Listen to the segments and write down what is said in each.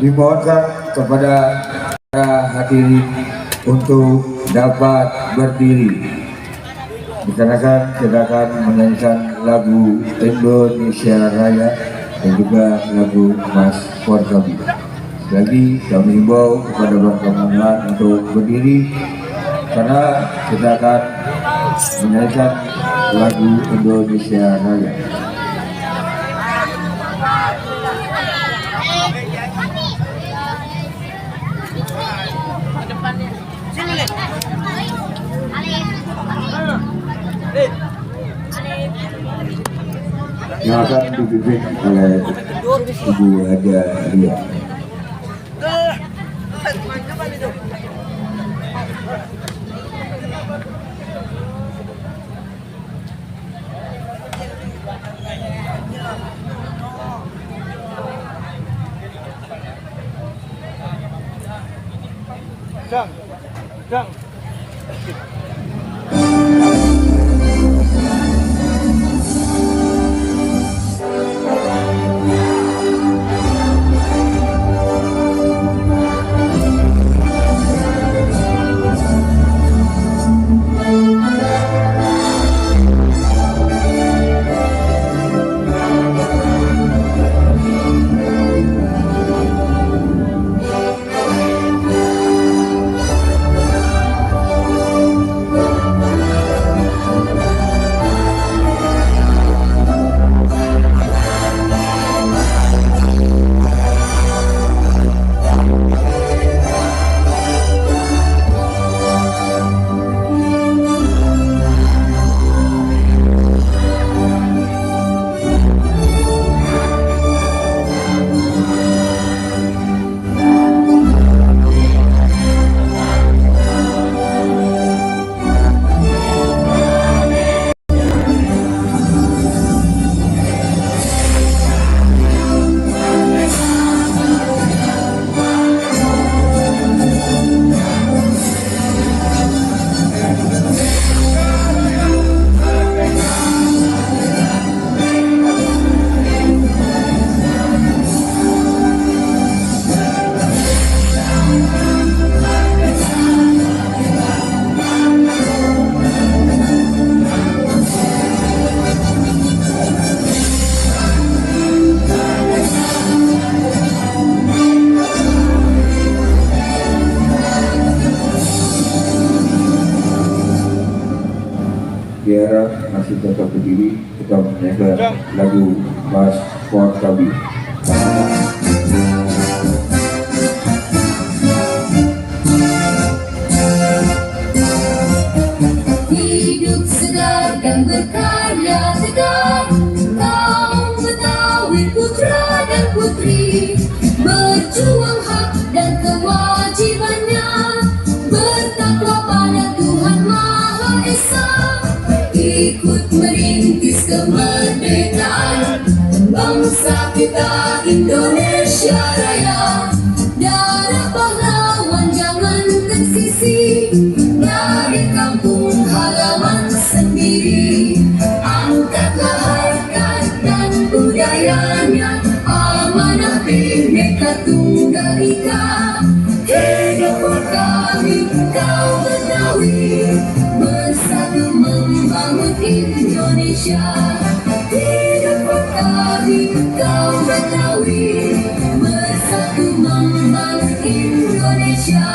Dimohonkan kepada para hadirin untuk dapat berdiri dikarenakan kita akan menyanyikan lagu Indonesia Raya dan juga lagu Mas Forkabi. Lagi kami himbau kepada warga Mangunan untuk berdiri karena kita akan menyanyikan lagu Indonesia Raya. Yang akan dipimpin oleh Ibu Haja Ria. daerah masih tetap berdiri, kita menyanyikan lagu Mas Fuad Kabi. Hidup segar dan berkarya tegar, kaum Betawi putra dan putri, berjuang hak dan kewajibannya, bertakwa pada Tuhan Maha Esa, ikut merintis kemerdekaan bangsa kita Indonesia Raya. Darah pahlawan jangan tersisih dari kampung halaman sendiri, angkatlah harkat dan budayanya, amanah Bhinneka Tunggal Ika. Hidup kami kaum Betawi, bersatu membangun Indonesia. Hidup kami kaum Betawi, bersatu membangun Indonesia.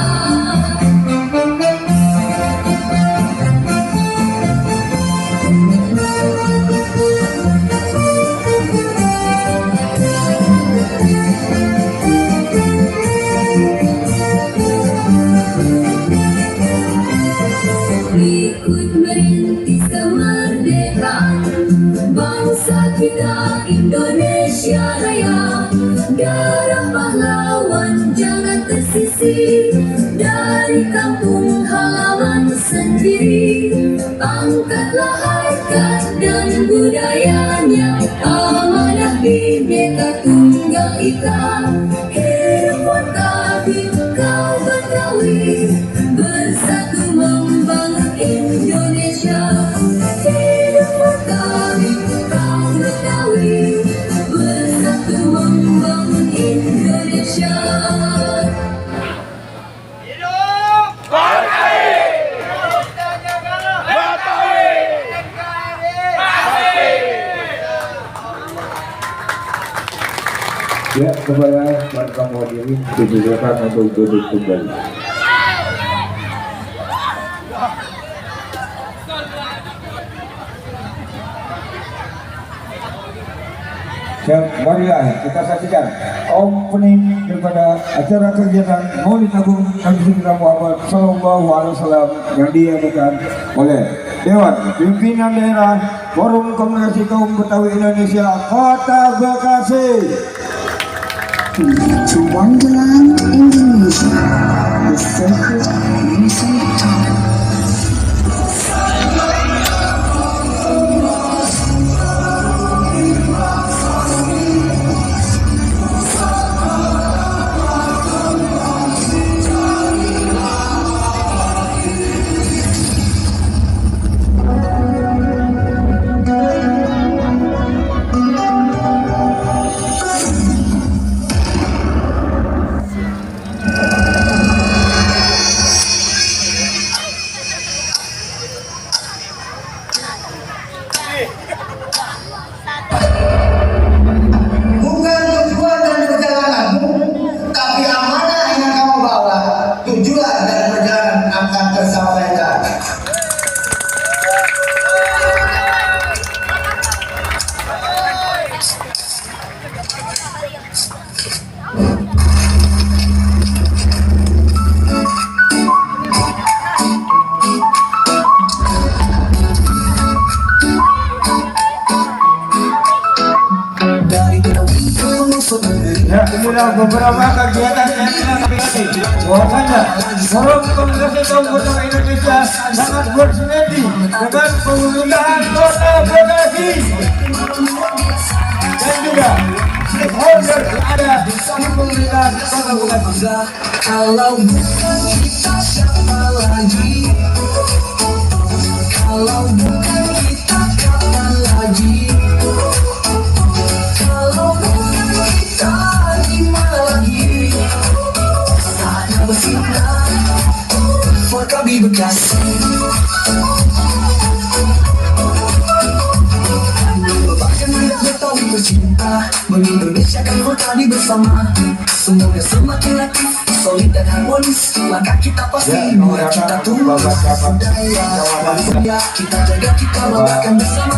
Ikut merintis kemerdekaan bangsa kita Indonesia Raya. Darah pahlawan jangan tersisih dari kampung halaman sendiri, angkatlah harkat dan budayanya, amanah Bhinneka Tunggal Ika. Hidup kami kaum Betawi, bersatu membangun Indonesia. Hidup kami kaum Betawi, bersatu membangun Indonesia. Hidup Betawi! Kita jaga Betawi! NKRI! Ya, kepada para hadirin dipersilakan untuk duduk kembali. Marilah kita saksikan opening daripada acara kegiatan Maulid Agung Nabi Muhammad SAW yang diadakan oleh Dewan Pimpinan Daerah Forum Komunikasi Kaum Betawi Indonesia Kota Bekasi. To Wonderland, Indonesia, the sacred music time. Bukan tujuan dan perjalananmu, tapi amanah yang kamu bawa, tujuan dan perjalanan akan tersampaikan. Ya, inilah beberapa kegiatan yang telah kami latih. Bahwasanya Forum Komunikasi Kaum Betawi Indonesia sangat bersinergi dengan pemerintahan Kota Bekasi dan juga stakeholder yang ada di pemerintahan Kota Bekasi. Kalau bukan kita siapa lagi? Kalau bukan kita kapan lagi? Kalau bukan kita di mana lagi? Saatnya bersinar Fuad Kabi Bekasi. Bagaimana Betawi bercinta Mengindonesiakan kota bersama. Semuanya semakin aktif, solid dan harmonis. Langkah kita pasti bila kita tumbuh budaya manusia. Kita jaga, kita banggakan bersama.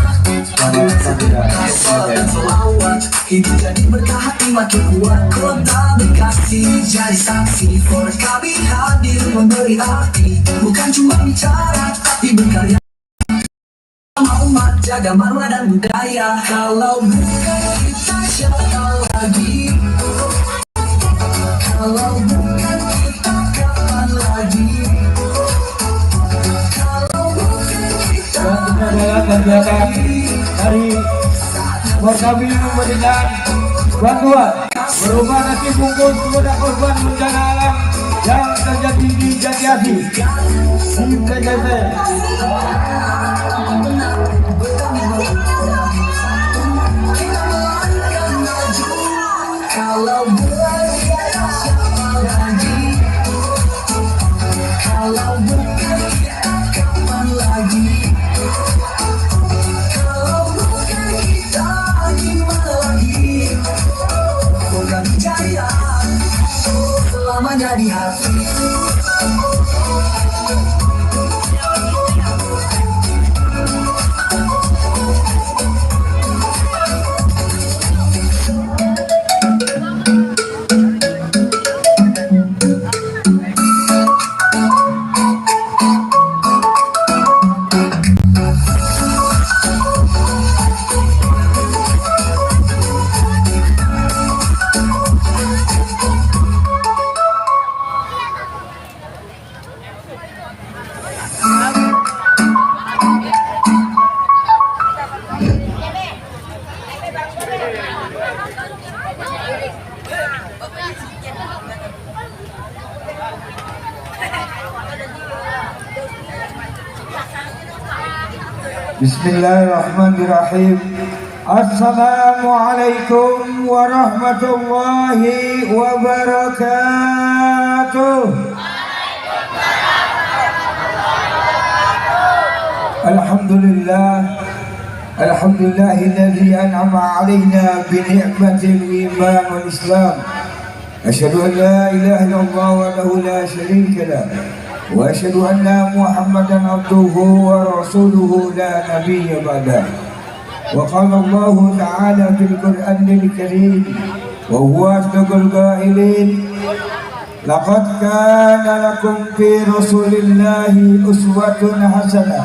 Dengan segenap salat dan selawat, hidup jadi berkah, hati makin kuat. Kota Bekasi jadi saksi, for kami hadir memberi arti. Bukan cuma bicara, tapi berkarya. Umat jaga marwah dan budaya. Kalau bukan kita siapa lagi? Kalau bukan kita kapan lagi? Kalau bukan kita adalah kegiatan dari Forkabi memberikan bantuan berupa nasi bungkus kepada korban bencana alam yang terjadi di Jatiasi di PKP. Kalau bukan kita siapa lagi? Kalau bukan kita kapan lagi? Kalau bukan kita gimana lagi? Bukan jaya selamanya di hati. Bismillahirrahmanirrahim. Assalamualaikum warahmatullahi wabarakatuh. Alhamdulillah. Alhamdulillahilladzi an'ama 'alaina bi ni'matil iman wal islam. Asyhadu an la ilaha illallah wahdahu la syarika lah. وأشهد أن محمدا عبده ورسوله لا نبي بعده. وقال الله تعالى في القرآن الكريم وهو أصدق القائلين لقد كان لكم في رسول الله أسوة حسنة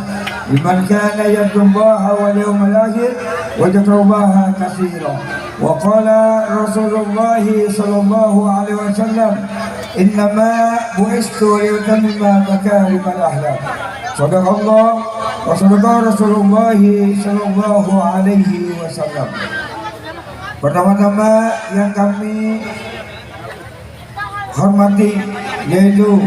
لمن كان يرجو الله واليوم الآخر وذكر الله كثيرا. وقال رسول الله صلى الله عليه وسلم إنما بعثت لأتمم مكارم الأخلاق. صدق الله وصدق رسول الله صلى الله عليه wasallam. Pertama-tama yang kami hormati yaitu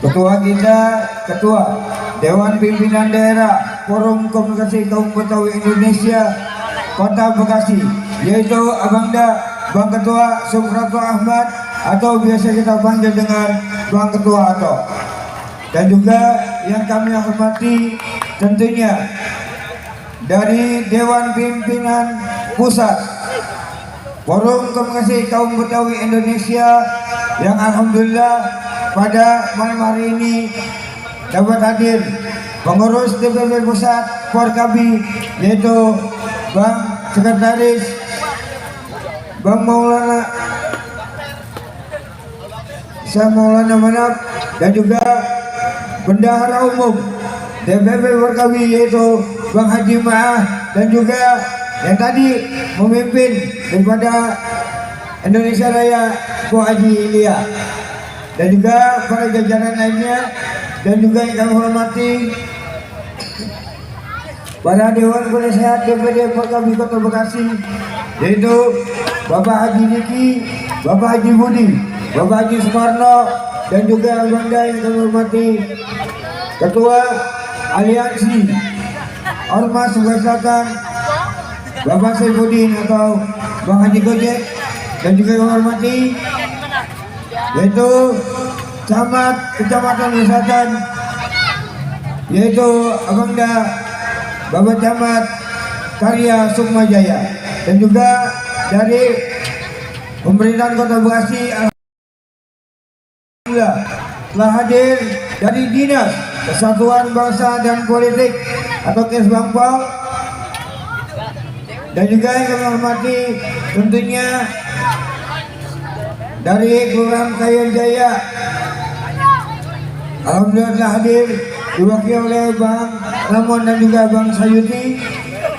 Ketua kita, Ketua Dewan Pimpinan Daerah Forum Komunikasi Kaum Betawi Indonesia Kota Bekasi, yaitu Abangda Bang Ketua Suprato Ahmad atau biasa kita panggil dengan Bang Ketua Ato. Dan juga yang kami hormati tentunya dari Dewan Pimpinan Pusat Forum Komunikasi Kaum Betawi Indonesia yang alhamdulillah pada malam hari ini dapat hadir pengurus DPP Pusat Forkabi, yaitu Bang Sekretaris Bang Maulana Manap, dan juga Bendahara Umum DPP Forkabi yaitu Bang Haji Ma'ah, dan juga yang tadi memimpin daripada Indonesia Raya Bu Haji Ilya, dan juga para jajaran lainnya, dan juga yang kami hormati para Dewan Penasehat DPD Forkabi Kota Bekasi, yaitu Bapak Haji Niki, Bapak Haji Budi, Bapak Haji Sumarno, dan juga Bangda yang kami hormati Ketua Aliansi Ormas Sungai Selatan Bapak Saifuddin atau Bang Haji Gojek, dan juga yang kami hormati yaitu Camat Kecamatan Selatan, yaitu Abangda Bapak Camat Karya Sukma Jaya, dan juga dari pemerintahan Kota Bekasi alhamdulillah telah hadir dari Dinas Kesatuan Bangsa dan Politik atau Kesbangpol, dan juga yang kami hormati tentunya dari Kelurahan Kayan Jaya alhamdulillah telah hadir diwakili oleh Bang Ramon dan juga Bang Sayuti,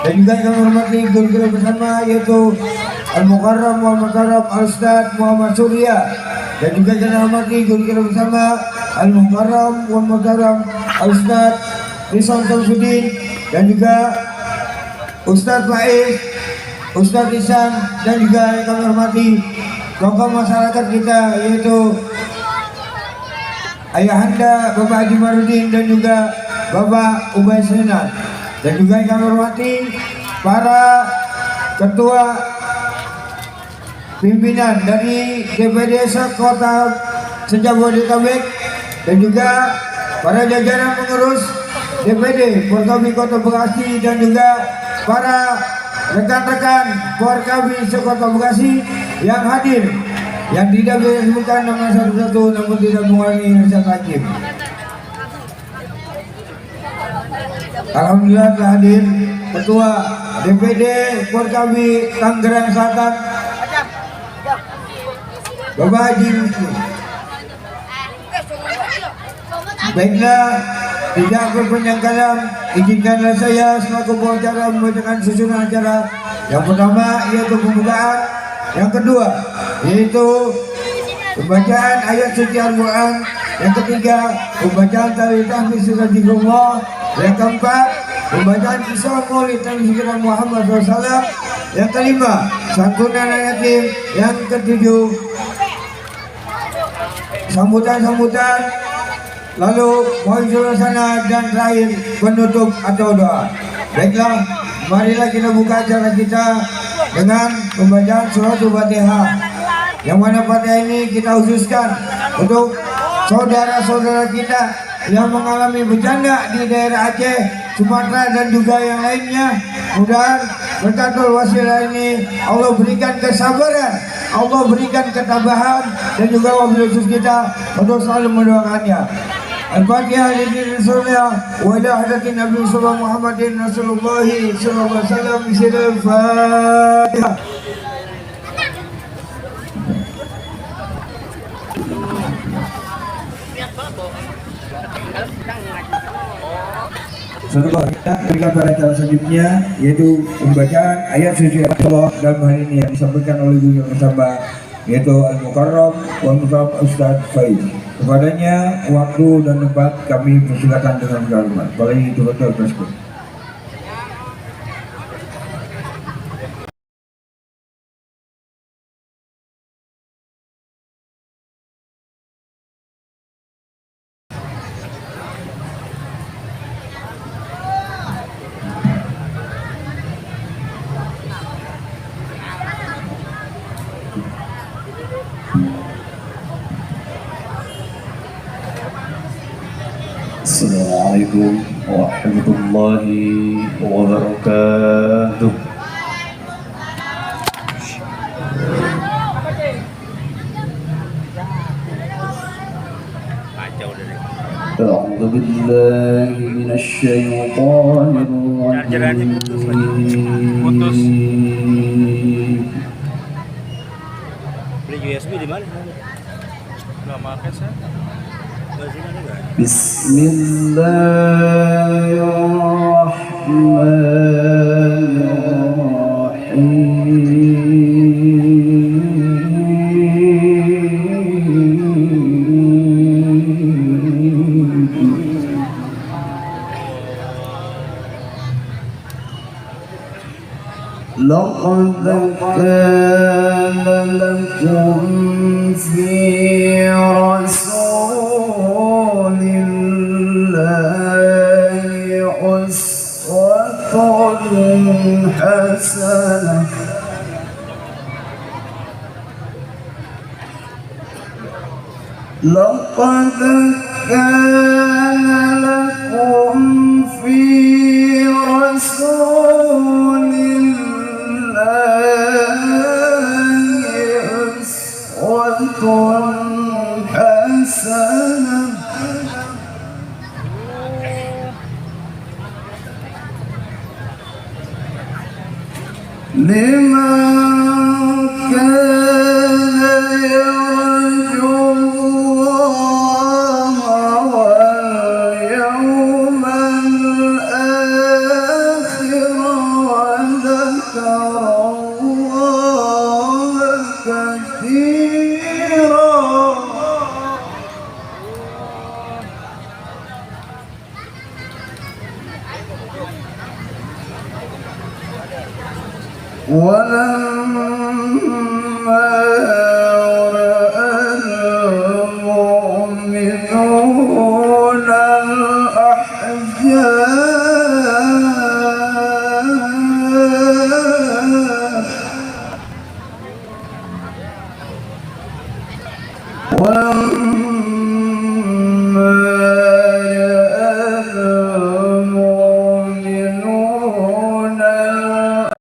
dan juga yang kami hormati guru-guru bersama yaitu Al-Mukarram Muhammad Arab Al-Ustadz Muhammad Surya, dan juga yang kami hormati guru-guru bersama Al-Mukarram Muhammad Arab Al-Ustadz Rizal Samsudin, dan juga Ustadz Faiz, Ustadz Isan, dan juga yang kami hormati tokoh masyarakat kita yaitu Ayahanda Bapak Haji Marudin dan juga Bapak Ubay Senan, dan juga yang kami hormati para ketua pimpinan dari DPD Kota Jabodetabek, dan juga para jajaran pengurus DPD Forkabi Kota Bekasi, dan juga para rekan-rekan Forkabi Kota Bekasi yang hadir, yang tidak bisa disebutkan nama satu-satu namun tidak mengurangi rasa hakim. Alhamdulillah telah hadir Ketua DPD Forkabi Tangerang Selatan Bapak Haji Musli. Baiklah, tidak berpanjang kalam, izinkanlah saya selaku pengacara membacakan susunan acara. Yang pertama yaitu pembukaan, yang kedua yaitu pembacaan ayat suci Al-Quran, yang ketiga pembacaan tauhid tahmid surah Zikrullah, yang keempat pembacaan kisah maulid Nabi Muhammad SAW, yang kelima santunan yatim, yang ketujuh sambutan-sambutan, lalu mohon suasana, dan terakhir penutup atau doa. Baiklah, marilah kita buka acara kita dengan pembacaan surah Al-Fatihah, yang mana pada ini kita khususkan untuk saudara-saudara kita yang mengalami bencana di daerah Aceh, Sumatera, dan juga yang lainnya. Mudah-mudahan berkatul wasilah ini Allah berikan kesabaran, Allah berikan ketabahan, dan juga wabil khusus kita untuk selalu mendoakannya. Al-Fatihah lillahi Rasulullah wa ila hadatin Nabi sallallahu Muhammadin Rasulullah sallallahu alaihi wasallam. Al-Fatihah. Saudara kita berikan pada cara selanjutnya yaitu pembacaan ayat suci Allah dalam hal ini yang disampaikan oleh guru yang bersama yaitu Al-Mukarram wa Mukarram Ustadz Faiz. Kepadanya waktu dan tempat kami persilakan dengan hormat. Paling itu betul tersebut. Assalamualaikum warahmatullahi wabarakatuh. A'udzu billahi minasy syaithanir rajim. Beli USB di mana? Enggak pakai saya. لقد كان لكم في رسول الله أسوة حسنة لقد كان لكم في رسول لمن كان يرجو الله واليوم الآخر وذكر الله كثيرا. ولما رأى المؤمنون الأحزاب ولما رأى المؤمنون الأحزاب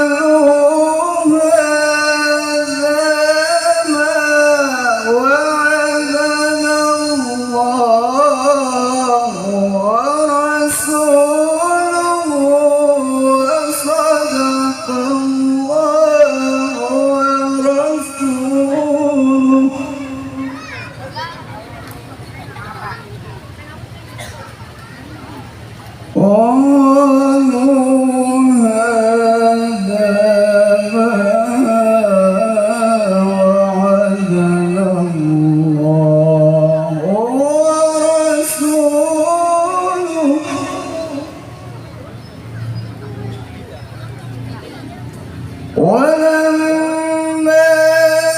قالوا هذا ما وعدنا الله ورسوله وصدق الله ورسوله. قالوا هذا ما وعدنا الله ورسوله ولما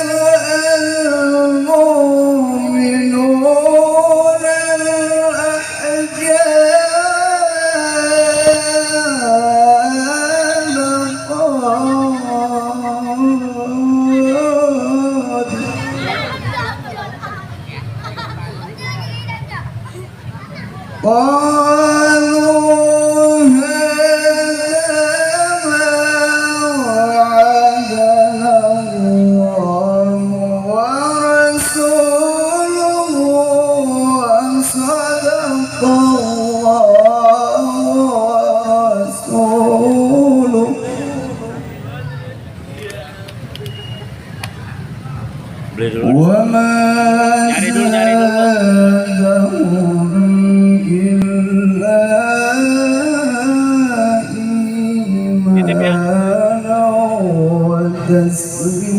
رأى المؤمنون قالوا هذا ما وعدنا الله ورسوله وصدق الله ورسوله. Beli dulu. وما Nyari dulu. زادهم إلا Titip ya. إيمانا وتسليما.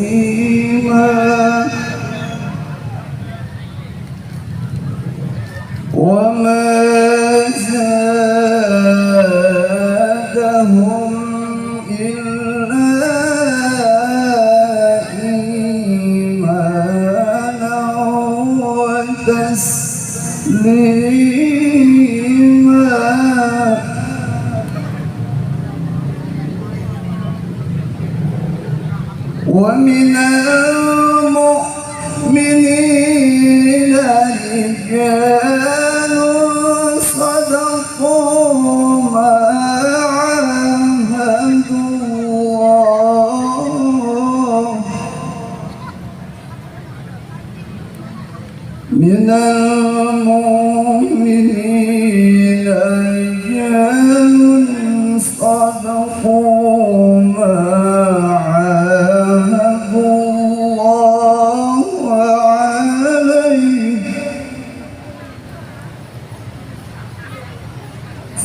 وما زادهم إلا إيمانا وتسليما. ومن المؤمنين رجال صدقوا ما عاهدوا الله. من المؤمنين رجال صدقوا ما عاهدوا الله عليه.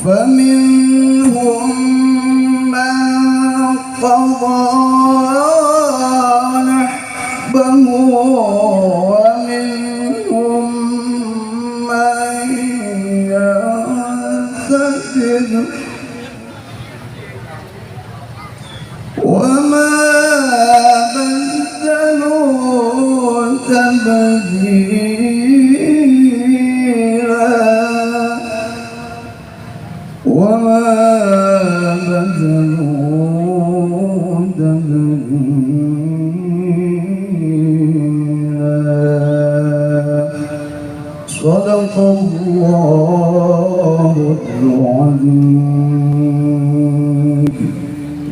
فمنهم من قضى نحبه ومنهم من ينتظر وما بدلوا تبديلا. وما بدلوا تبديلا. صدق الله العظيم.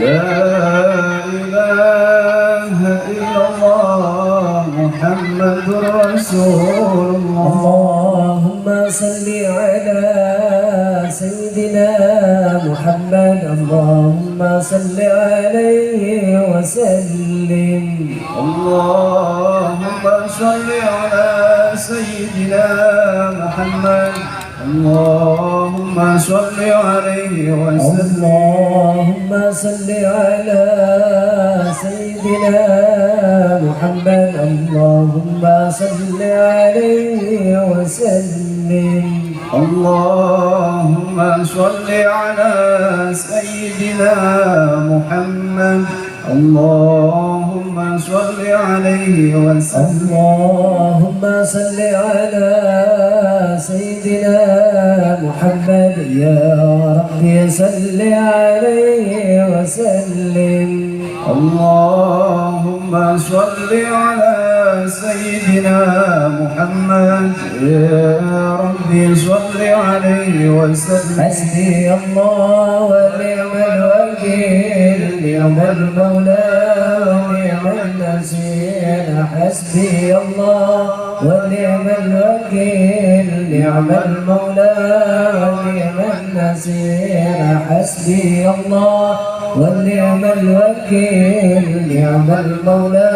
إله إلا الله محمد رسول الله. اللهم صل على سيدنا محمد. اللهم صل عليه وسلم. اللهم صل على سيدنا محمد. اللهم صل عليه وسلم. اللهم صل على سيدنا محمد. اللهم صل عليه وسلم. اللهم صل على سيدنا محمد. اللهم صل عليه وسلم. اللهم صل على سيدنا محمد. يا ربي صل عليه وسلم. اللهم صل على سيدنا محمد. يا ربي صل عليه وسلم. حسبي الله ونعم الوكيل. نعم المولى ونعم النصير. حسبي الله ونعم الوكيل. نعم المولى ونعم النصير. حسبي الله ونعم الوكيل. نعم المولى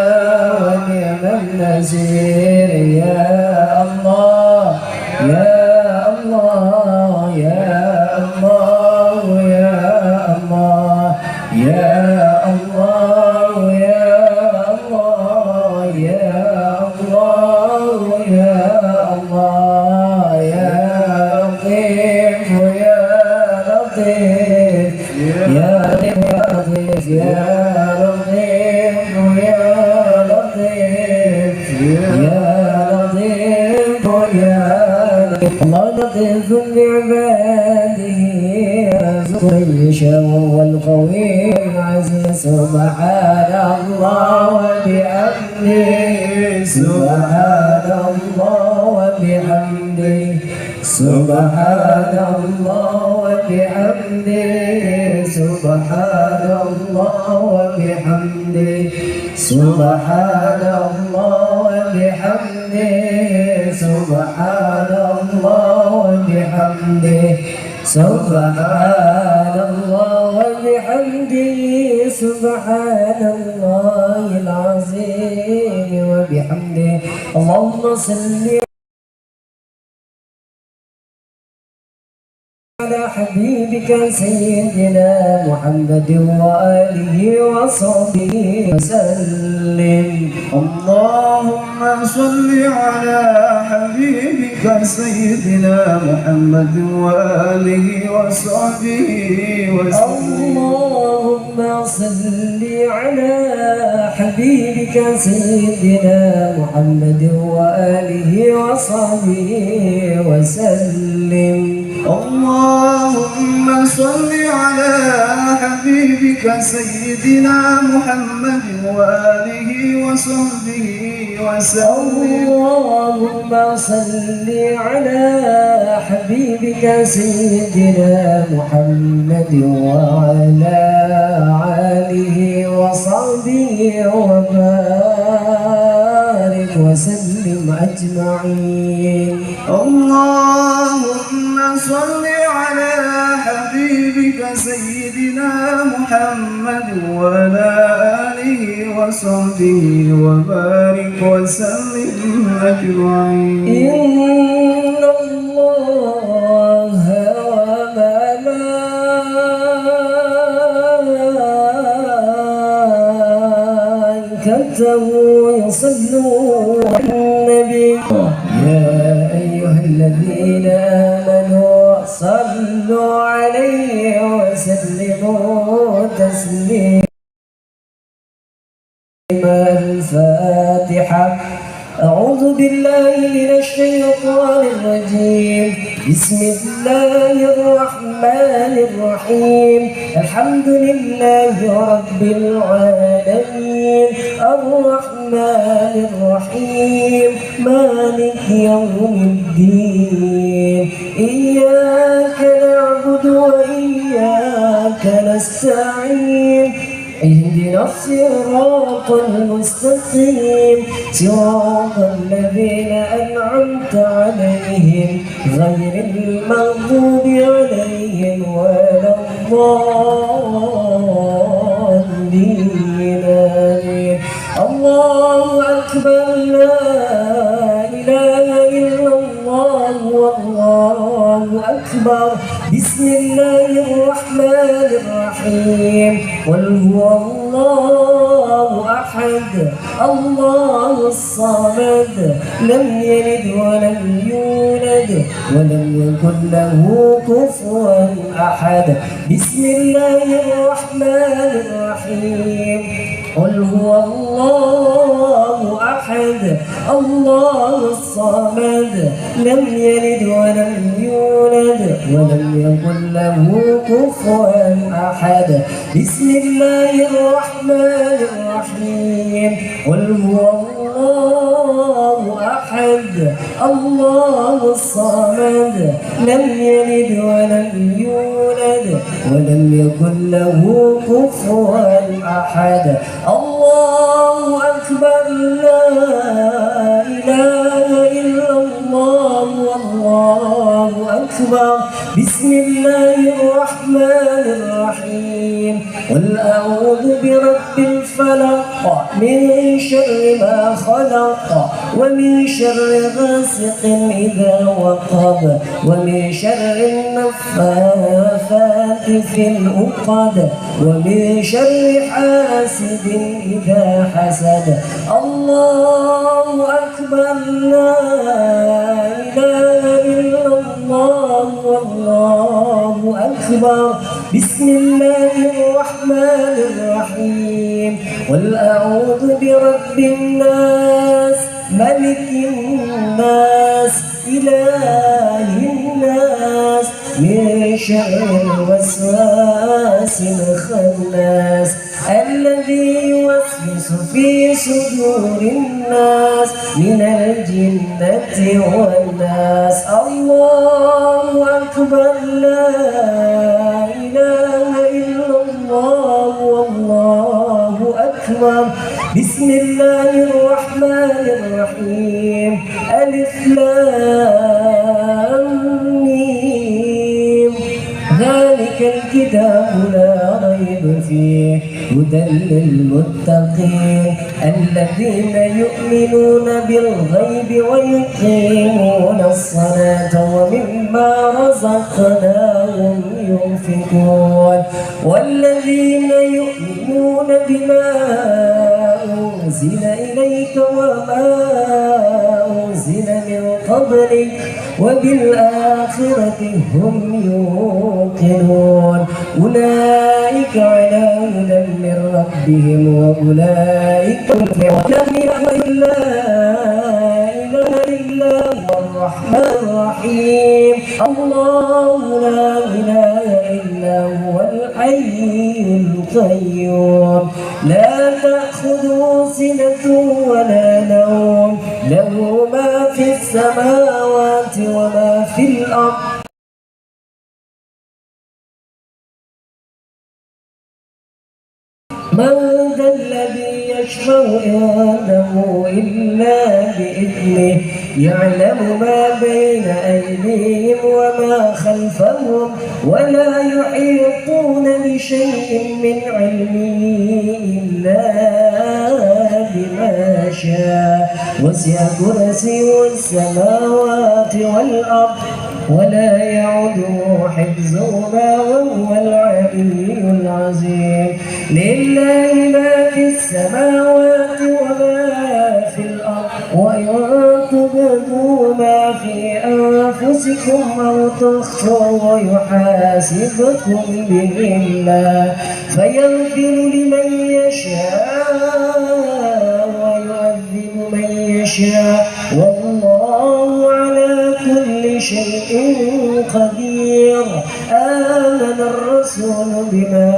ونعم النصير. يا الله يا الله يا الله يا الله يا الله يا الله يا الله يا الله يا لطيف يا لطيف يا لطيف يا لطيف يا لطيف يا لطيف يا لطيف. الله لطيف بعباده يرزق من يشاء وهو القوي العزيز. سبحان الله وبحمده. سبحان الله وبحمده. سبحان الله وبحمده. سبحان الله وبحمده. سبحان الله وبحمده. سبحان الله وبحمده. سبحان الله وبحمده. سبحان الله العظيم وبحمده. اللهم صل على حبيبك سيدنا محمد وآله وصحبه وسلم. اللهم صل على حبيبك سيدنا محمد وآله وصحبه وسلم. اللهم صل على حبيبك سيدنا محمد وآله وصحبه وسلم. اللهم صل على حبيبك سيدنا محمد وآله وصحبه وسلم. اللهم صل على حبيبك سيدنا محمد وعلى آله وصحبه وبارك وسلم أجمعين. اللهم صل على حبيبك سيدنا محمد وعلى آله وصحبه وبارك وسلم أجمعين. إن الله وملائكته يصلون على النبي. يا أيها الذين آمنوا صلوا عليه وسلموا تسليما. الفاتحة. أعوذ بالله من الشيطان الرجيم. بسم الله الرحمن الرحيم. الحمد لله رب العالمين. الرحمن الرحيم. مالك يوم الدين. إياك نعبد وإياك نستعين اهدنا الصراط المستقيم صراط الذين أنعمت عليهم غير المغضوب عليهم ولا الضالين آمين. الله أكبر لا إله إلا الله والله أكبر. بسم الله الرحمن الرحيم. قل هو الله أحد الله الصمد لم يلد ولم يولد ولم يكن له كفوا أحد. بسم الله الرحمن الرحيم. قل هو الله أحد الله الصمد لم يلد ولم يولد ولم يكن له كفوا أحد. بسم الله الرحمن الرحيم. قل هو الله أحد الله الصمد لم يلد ولم يولد ولم يكن له كفوا أحد. الله أكبر لا إله إلا الله والله أكبر. بسم الله الرحمن الرحيم. قل أعوذ برب الفلق من شر ما خلق ومن شر غاسق إذا وقب ومن شر النفاثات في العقد ومن شر حاسد إذا حسد. الله أكبر لا إله إلا الله والله أكبر. بسم الله الرحمن الرحيم. قل أعوذ برب الناس ملك الناس إله الناس من شر الوسواس الخناس الذي يوسوس في صدور الناس من الجنة والناس. الله أكبر لا إله إلا الله والله أكبر. بسم الله الرحمن الرحيم. ألف لام ميم ذلك الكتاب لا ريب فيه هدى للمتقين الذين يؤمنون بالغيب ويقيمون الصلاة ومما رزقناهم ينفقون والذين يؤمنون بما أنزل إليك وما أنزل من قبلك وبالآخرة هم يوقنون أولئك على هدى من ربهم وأولئك هم المفلحون. لا إله إلا هو الرحمن الرحيم. الله لا إله إلا هو الحي القيوم لا تأخذه سنة ولا نوم له ما في السماوات وما في الأرض. من ذا الذي يشفع عنده إلا بإذنه يعلم ما بين أيديهم وما خلفهم ولا يحيطون بشيء من علمه إلا بما شاء وسع كرسيه السماوات والأرض ولا يعوده حفظهما وهو العلي العظيم. لله ما في السماوات وما في الأرض وإن تبدوا ما في أنفسكم أو تخفوا يحاسبكم به الله فيغفر لمن يشاء ويعذب من يشاء والله على كل شيء قدير. آمن الرسول بما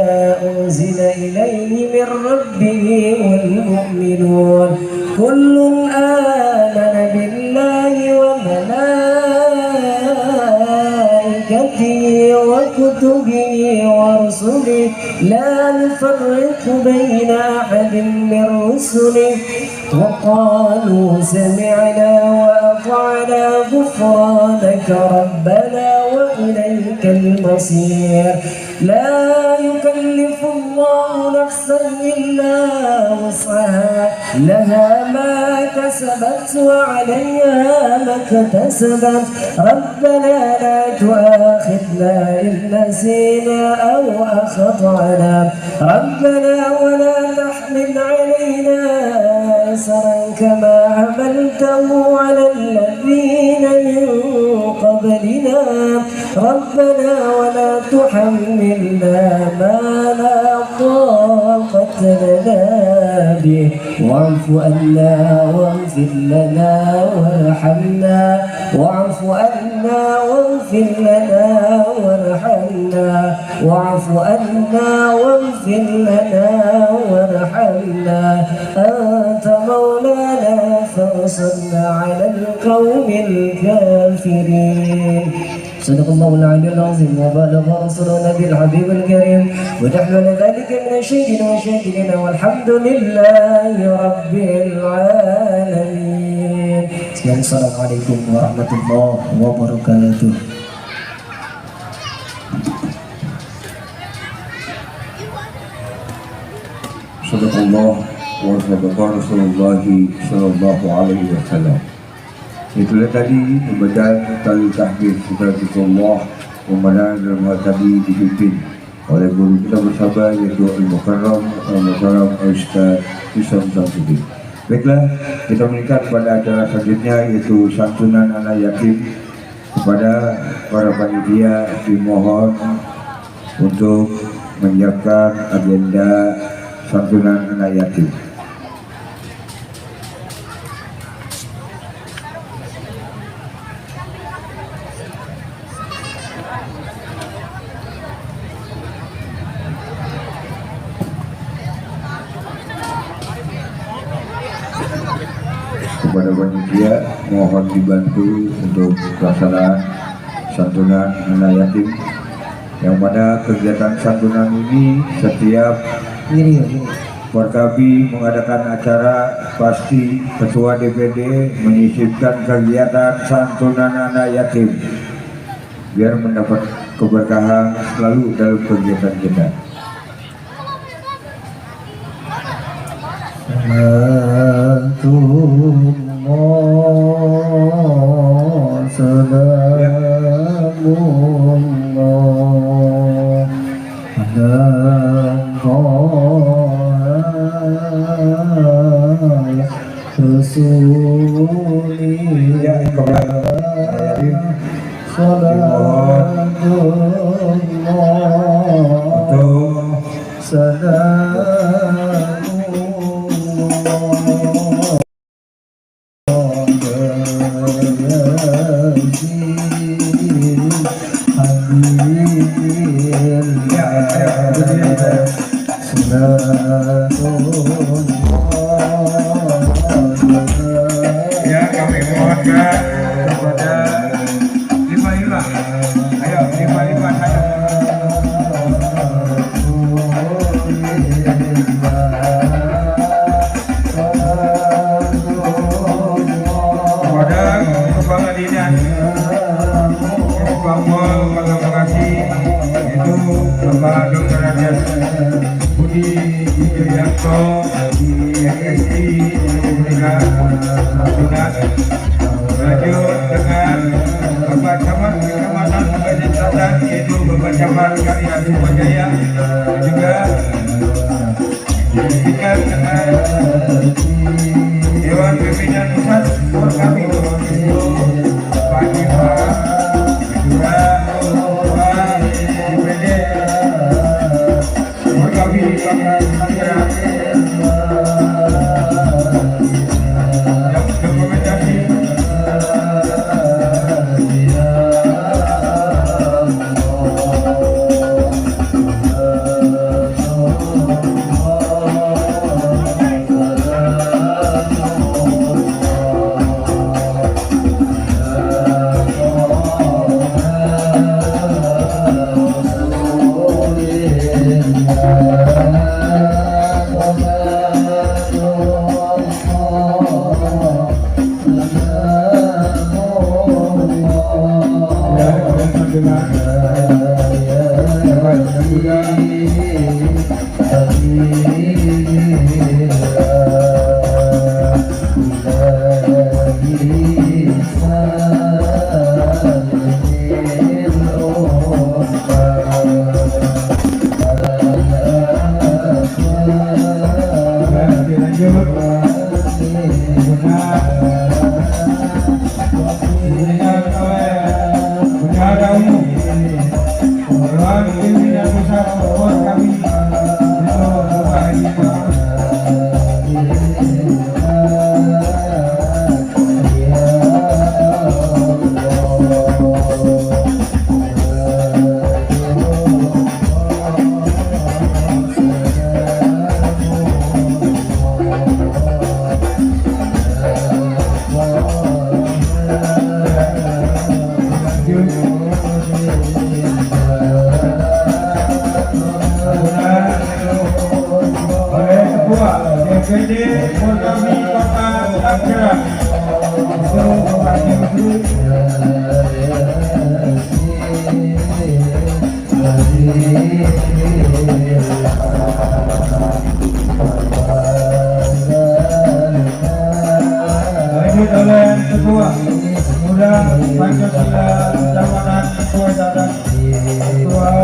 أنزل إليه من ربه والمؤمنون كل آمن بالله وملائكته وكتبه كتبه ورسله لا نفرق بين أحد من رسله وقالوا سمعنا وأطعنا غفرانك ربنا وإليك المصير لا يكلف الله نفسا إلا وسعها لها ما كسبت وعليها ما اكتسبت ربنا لا تؤاخذنا إن نسينا أو أخطأنا ربنا ولا تحمل علينا إصرا كما حملته على الذين من قبلنا ربنا ولا تحملنا ما لا طاقة لنا به واعف عنا واغفر لنا وارحمنا واعف عنا واغفر لنا وارحمنا واعف عنا واغفر لنا وارحمنا أنت مولانا فانصرنا على القوم الكافرين صدق الله العلي العظيم وبلغ رسوله النبي الحبيب الكريم ونحن لذلك من الشهيدين والشاكرين والحمد لله رب العالمين. Assalamualaikum warahmatullahi wabarakatuh. Sadaqallah wa sadaqa Rasulullah sallallahu alaihi wasallam. Itulah tadi pembacaan tali tahbir Sunnatullah Ramadan dalam tadi dipimpin oleh guru kita bersama yaitu Al-Mukarram Al-Mukarram Ustaz Isam Samsudin. Baiklah, kita meningkat pada acara selanjutnya yaitu santunan anak yatim. Kepada para panitia dimohon untuk menyiapkan agenda santunan anak yatim. Kepada panitia mohon dibantu untuk pelaksanaan santunan anak yatim, yang mana kegiatan santunan ini setiap Forkabi mengadakan acara, pasti Ketua DPD menyisipkan kegiatan santunan anak yatim biar mendapat keberkahan selalu dalam kegiatan kita. Ya, kami mohonkan kepada lima. Ayo, lima saja. Kepada Kepala Dinas Bangmol Makasih itu Bapak Dr. Rajas Budi Widianto di MSI Universitas Sunan. Lanjut dengan Bapak Camat Kecamatan Kabupaten Selatan yaitu Bapak Camat Karya Sumajaya, juga dilanjutkan dengan Dewan Pimpinan Pusat Forkabi Pak Jiwa, juga Pak DPD Forkabi Pak Sandra yang dokumentasi. Ketua Pemuda Pancasila Kecamatan Kuadatan Ketua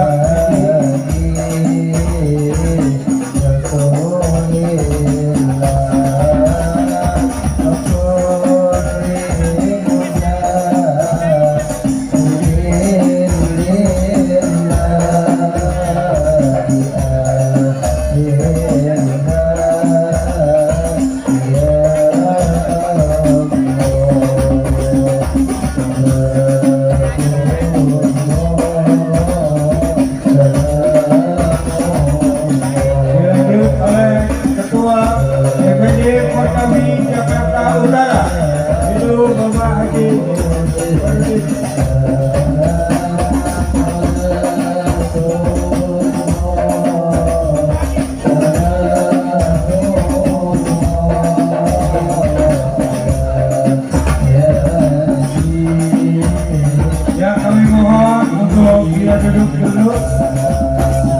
duduk dulu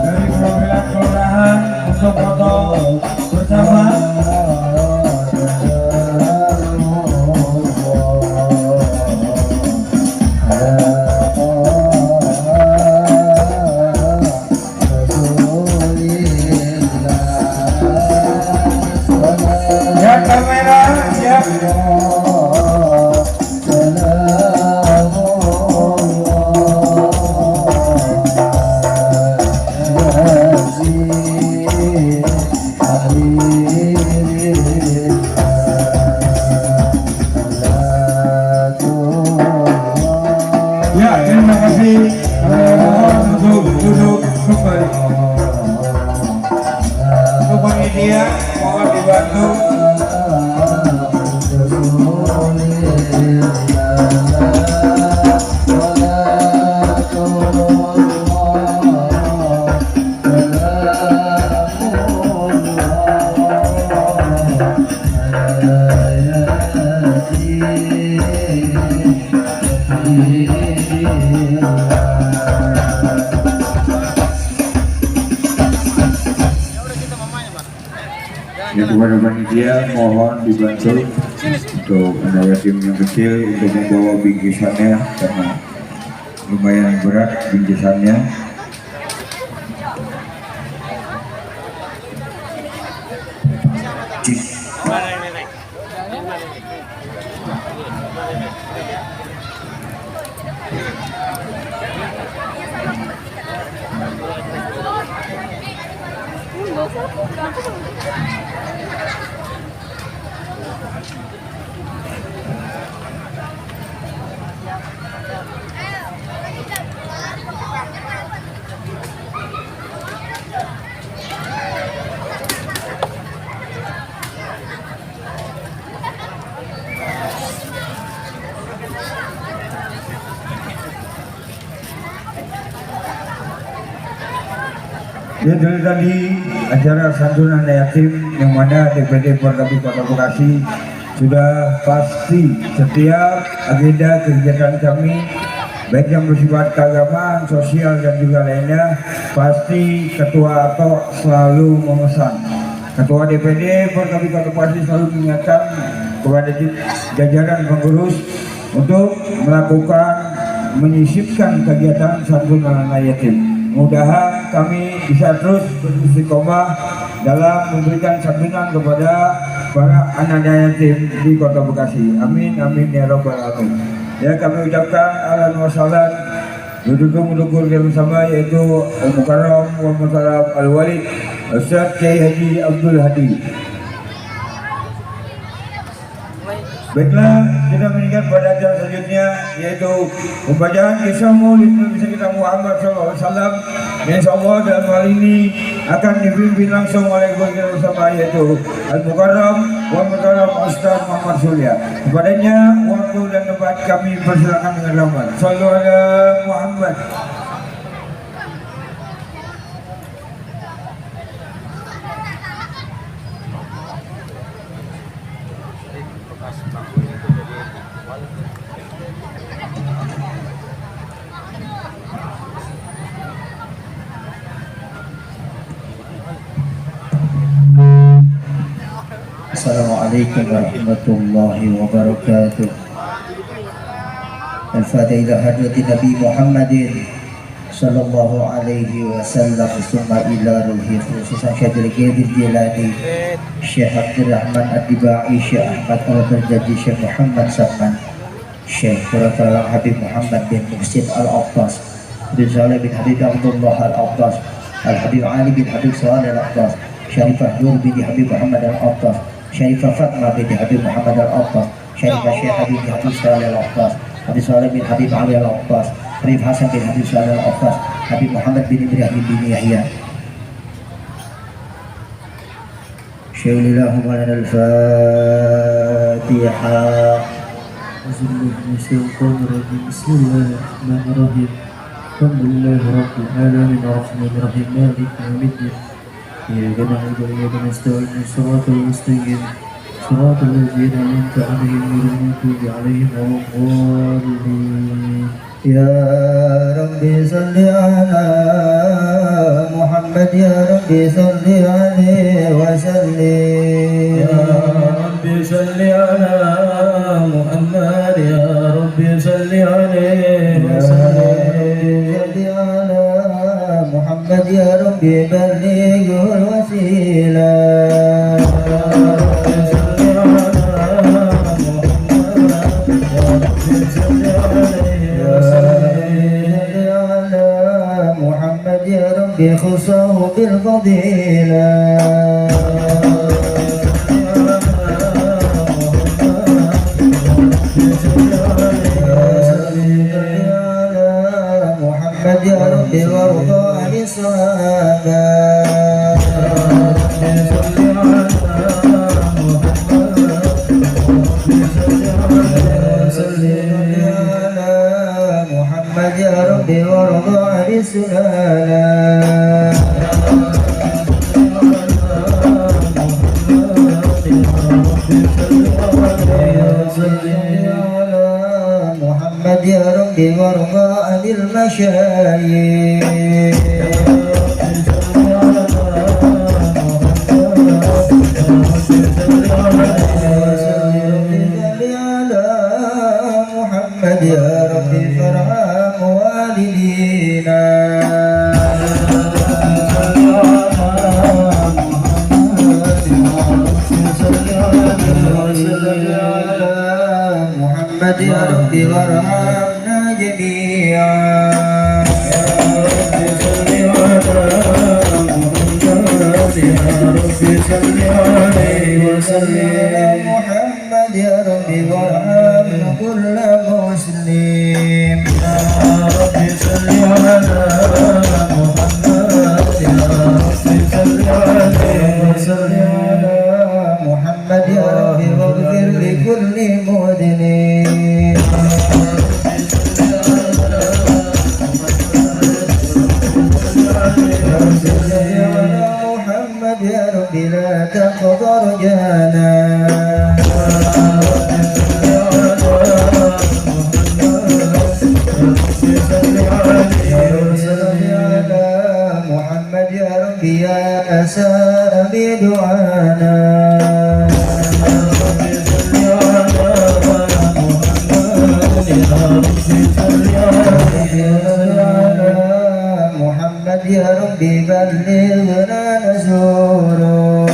dari perwakilan kelurahan untuk foto bersama. Ya kamera, ya. Ya, terima kasih. Mohon untuk duduk kembali. Untuk panitia, mohon dibantu. Ya, kepada panitia mohon dibantu untuk membawa tim yang kecil untuk membawa bingkisannya karena lumayan berat bingkisannya. Ya, dari tadi acara santunan yatim yang mana DPD Forkopimda Kota Bekasi sudah pasti setiap agenda kegiatan kami baik yang bersifat keagamaan, sosial dan juga lainnya, pasti Ketua Ato selalu memesan. Ketua DPD Forkabika pasti selalu mengingatkan kepada jajaran pengurus untuk melakukan menyisipkan kegiatan santunan anak yatim. Mudah-mudahan kami bisa terus beristiqomah dalam memberikan santunan kepada para anak yatim di Kota Bekasi. Amin amin ya rabbal alamin. Ya, kami ucapkan ahlan wa sahlan duduk yang bersama, yaitu Al-Mukarram wal Mukarram Al-Walid Ustaz Kiai Haji Abdul Hadi. Baiklah, kita meningkat pada acara selanjutnya, yaitu pembacaan kisah Maulid Nabi kita Muhammad SAW. Insyaallah dalam hal ini akan dipimpin langsung oleh guru kita bersama, yaitu Al-Mukarram wa Mukarram Ustaz Muhammad Surya. Kepadanya waktu dan tempat kami persilakan dengan rahmat. Shallu ala Muhammad. Assalamualaikum warahmatullahi wabarakatuh. Al-Fatihah ila hadrati Nabi Muhammadin sallallahu alaihi wasallam, summa ila ruhi khususan Syekh Qadir Jilani, Syekh Abdul Rahman Ad-Dibai, Syekh Ahmad Al-Barjadi, Syekh Muhammad Salman, Syekh Quratul Habib Muhammad bin Muhsin Al-Attas, bin Saleh bin Habib Abdullah Al-Attas, Al-Habib Ali bin Habib Saleh Al-Attas, Syarifah Nur bin Habib Muhammad Al-Attas, Syarifah Fatmah bin Habib Muhammad Al-Attas, Syarifah Syekh Habib bin Habib Saleh Al-Attas, Habib Saleh bin Habib Ali Al-Attas, Habib Hasan bin Habib Saleh Al-Attas, Habib Muhammad bin Ibrahim bin Yahya. Syawlillahum lana al-Fatihah. Bismillahirrahmanirrahim. Alhamdulillahi rabbil alamin arrahmanirrahim maliki yaumiddin. إياك نعبد وإياك نستعين صراط المستقيم صراط الذين أنعمت عليهم غير المغضوب عليهم ولا الضالين. يا ربي صل على محمد، يا ربي صل عليه وسلم. يا ربي صل على محمد، يا ربي صل عليه وسلم. محمد يا ربي بلغ الوسيلة. محمد يا ربي خصه بالفضيلة. محمد يا ربي وارضى عن الصحابة. محمد يا ربي وارضى عن السلالة. محمد يا ربي وارضى عن المشايخ. محمد يا ربي فرحم والدينا. محمد يا ربي وارحمنا جميعا. محمد يا ربي وارحم كل مسلم. يا ربي صل على محمد، يا ربي صل عليه وسلم. محمد يا ربي واغفر لكل مذنب. محمد يا ربي لا تقدر جانا. ربي يا سامي دعانا محمد يا ربي بلغنا نزوره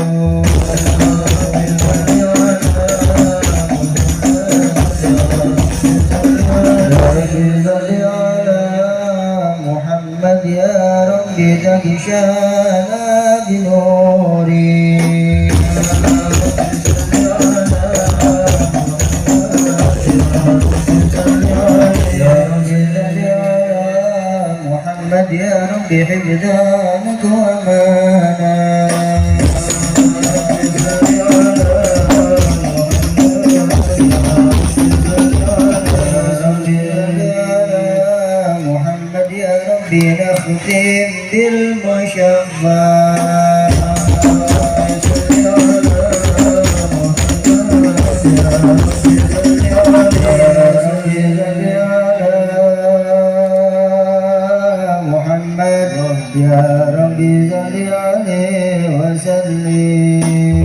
محمد يا ربي تغشانا بنوري محمد يا ربي حفظانك وامانا محمد يا ربي نختم بالمشفع محمد يا ربي صل عليه وسلم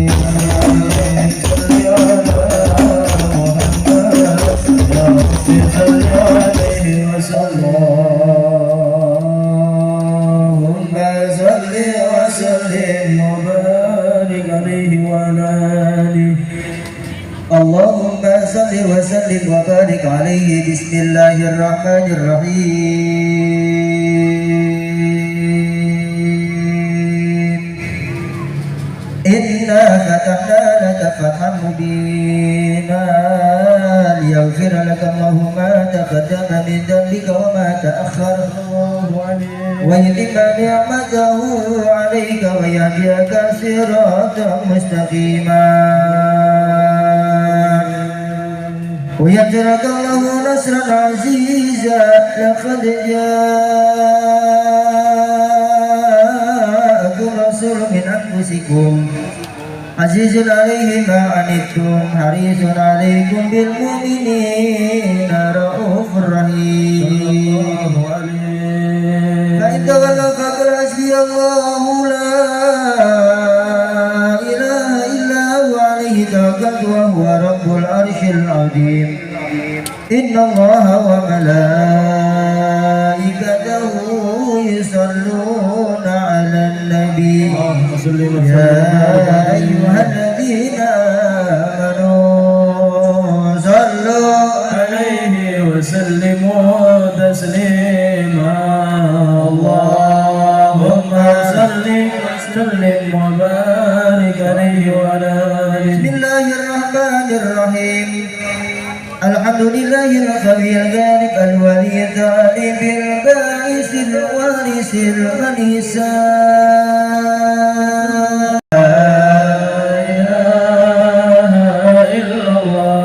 اللهم صل وسلم وبارك عليه وعلى آله اللهم صل وسلم وبارك عليه بسم الله الرحمن الرحيم إنا فتحنا لك فتحا مبينا ليغفر لك الله ما تقدم من ذنبك وما تأخر ويتم نعمته عليك ويهديك صراطا مستقيما وينصرك الله نصرا عزيزا لقد جاءكم رسول من أنفسكم عزيز عليه ما عنتم حريص عليكم بالمؤمنين رؤوف رحيم فإن تولوا فقل حسبي الله لا إله إلا هو عليه توكلت وهو رب العرش العظيم إن الله وملائكته يصلون على النبي يا أيها الذين آمنوا صلوا عليه وسلموا تسليما اللهم صل وسلم وبارك عليه وعلى آله بسم الله الرحمن الرحيم الحمد لله القوي الغالب الولي الغالب البائس الوارث الغني